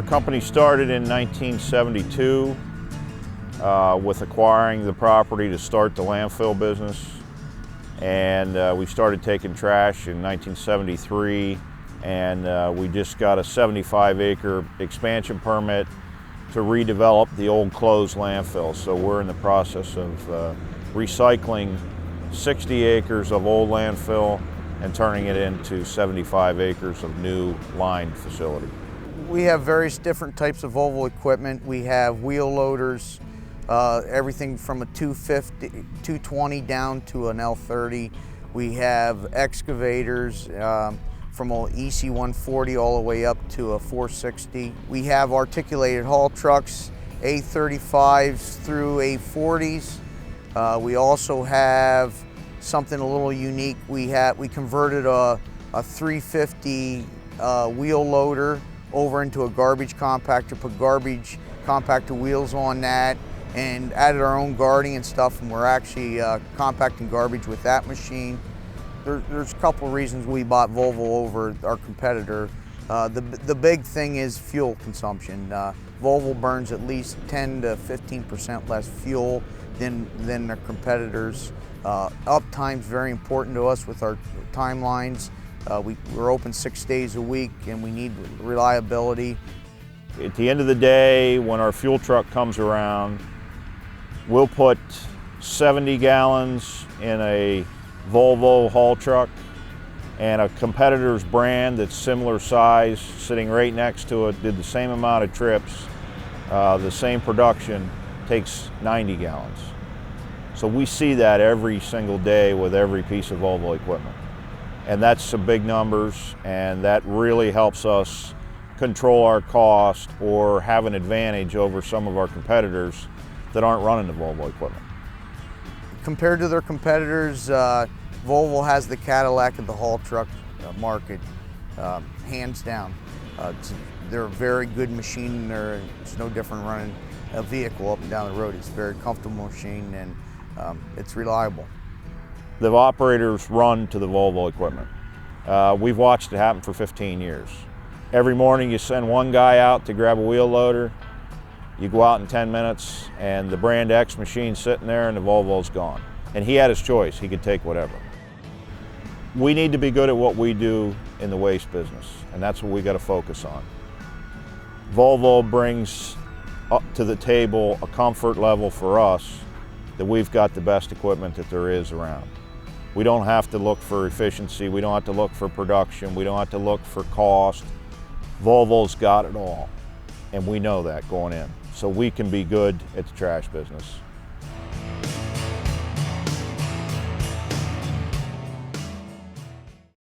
Our company started in 1972 with acquiring the property to start the landfill business. And we started taking trash in 1973, and we just got a 75-acre expansion permit to redevelop the old closed landfill. So we're in the process of recycling 60 acres of old landfill and turning it into 75 acres of new lined facility. We have various different types of Volvo equipment. We have wheel loaders, everything from a 220 down to an L30. We have excavators from an EC140 all the way up to a 460. We have articulated haul trucks, A35s through A40s. We also have something a little unique. We converted a 350 wheel loader over into a garbage compactor, put garbage compactor wheels on that, and added our own guarding and stuff, and we're actually compacting garbage with that machine. There's a couple of reasons we bought Volvo over our competitor. The big thing is fuel consumption. Volvo burns at least 10 to 15% less fuel than their competitors. Uptime's very important to us with our timelines. We're open 6 days a week, and we need reliability. At the end of the day, when our fuel truck comes around, we'll put 70 gallons in a Volvo haul truck, and a competitor's brand that's similar size sitting right next to it, did the same amount of trips, the same production, takes 90 gallons. So we see that every single day with every piece of Volvo equipment. And that's some big numbers, and that really helps us control our cost or have an advantage over some of our competitors that aren't running the Volvo equipment. Compared to their competitors, Volvo has the Cadillac of the haul truck market, hands down. They're a very good machine. It's no different running a vehicle up and down the road. It's a very comfortable machine, and it's reliable. The operators run to the Volvo equipment. We've watched it happen for 15 years. Every morning you send one guy out to grab a wheel loader, you go out in 10 minutes, and the brand X machine's sitting there and the Volvo's gone. And he had his choice, he could take whatever. We need to be good at what we do in the waste business, and that's what we got to focus on. Volvo brings up to the table a comfort level for us that we've got the best equipment that there is around. We don't have to look for efficiency, we don't have to look for production, we don't have to look for cost. Volvo's got it all, and we know that going in. So we can be good at the trash business.